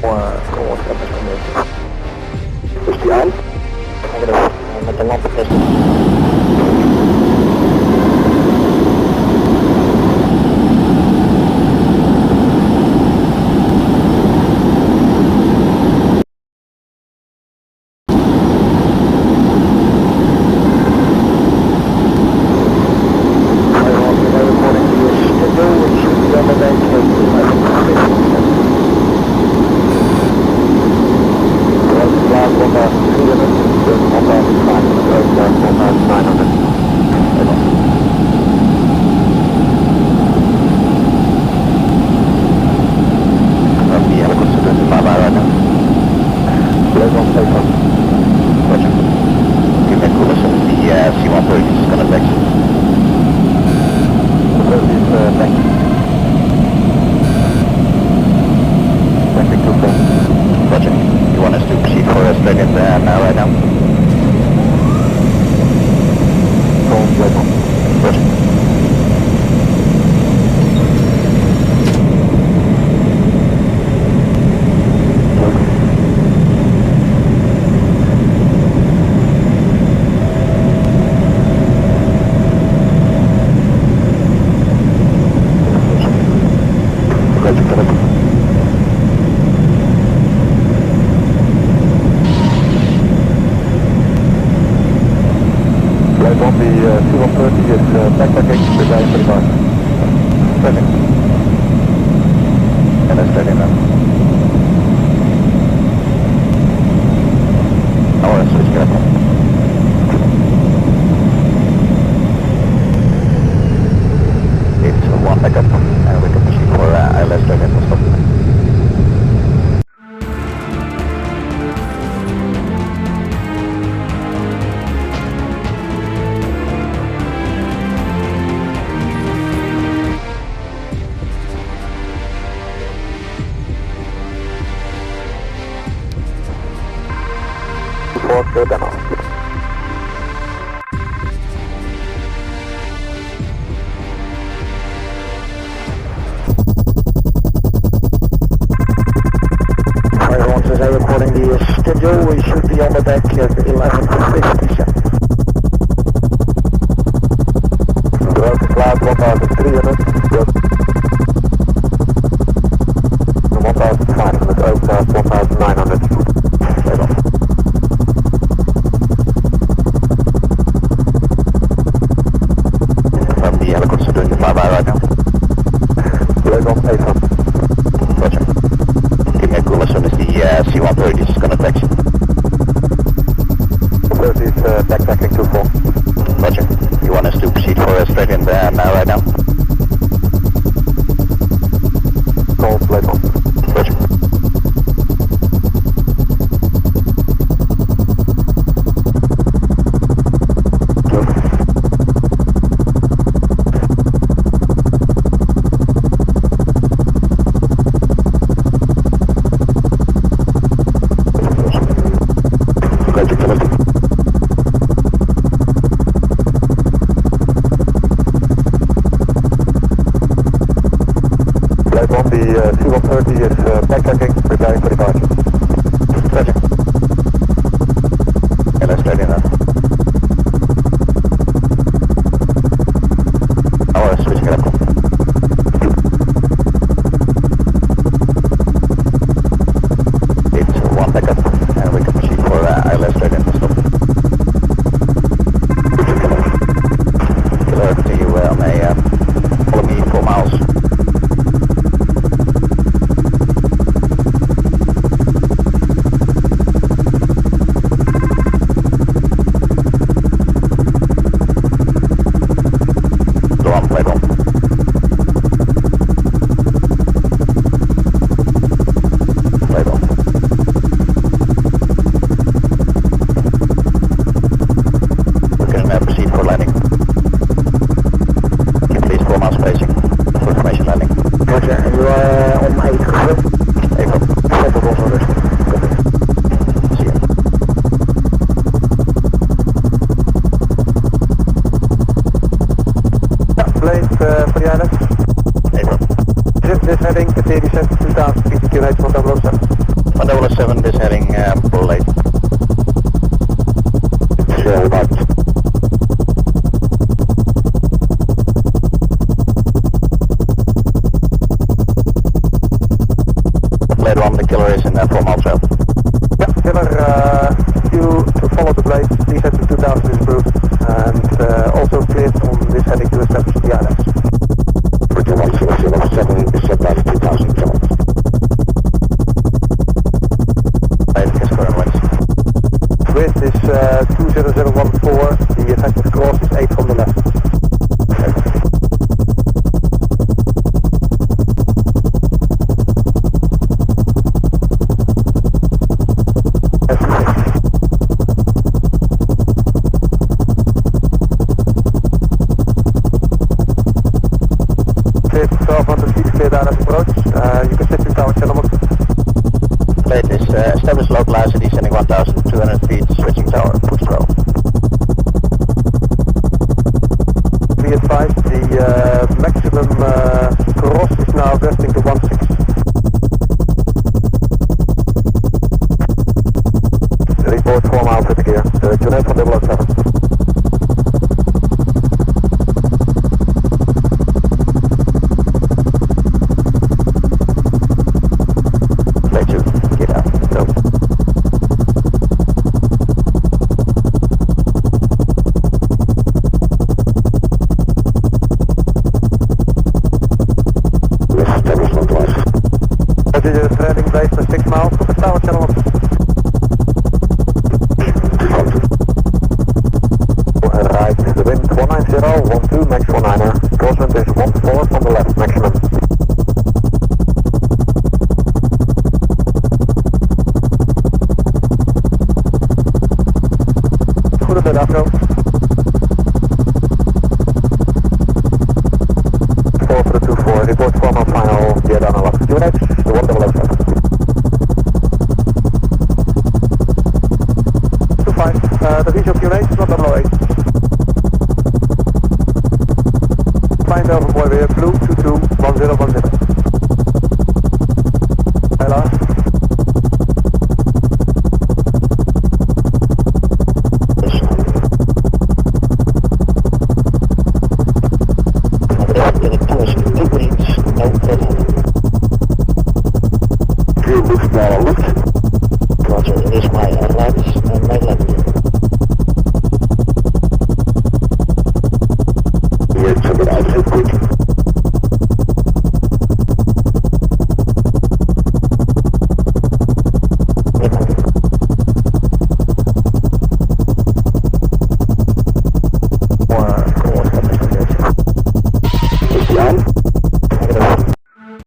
Gewoon is die aan? Met de lampen testen. According to the schedule, we should be on the deck at 11:57. Grote plaats 1300, 1500, overstaat 1900. From the helicopter doing the flyby right now. Leuk on, even. Roger. Give me a call as soon as the C-130 is going to taxi. 30 is backtracking 24. Roger. You want us to proceed for a straight in there now right now? Call plate on. Roger. The C-130 is backtracking, preparing for departure. Roger. Yeah, let's straight in now. Our switching it up. It's one backup, and we can proceed for ILS straight in. Stop. Killer, to you on a follow me 4 miles. This heading, Cateri 2050 km van Tabrosa. 107 is heading late. Shell marked. Later on, the killer is in 4 mile trail. Yeah, killer, you to follow the blade, descent to 2000 is approved, and also cleared on this heading to establish the ILS. Bridge 1007 is set by 2000 km. His current winds. Wind is 20014, the effective cross is 8 from the left. Cleared 1200 feet, cleared out of approach. You can sit in tower channel. Plate is established localizer descending 1200 feet, switching tower, push pro. Be advised, the maximum cross is now gusting to 16. Report 4 miles with the gear, Junaid from 007. Plate 2, get out, go. Established localizer. Roger, trailing blade for 6 miles, op het tower channel. Right, the wind 190, 12, max 19er. Crosswind is 14 from the left, maximum. Goedemiddag, Afro. 4 for the 24, report 4 mile final, via down 11. Units, the 1007. 25, the visual QNH, not 008. Find over boy, we have blue 22 1010.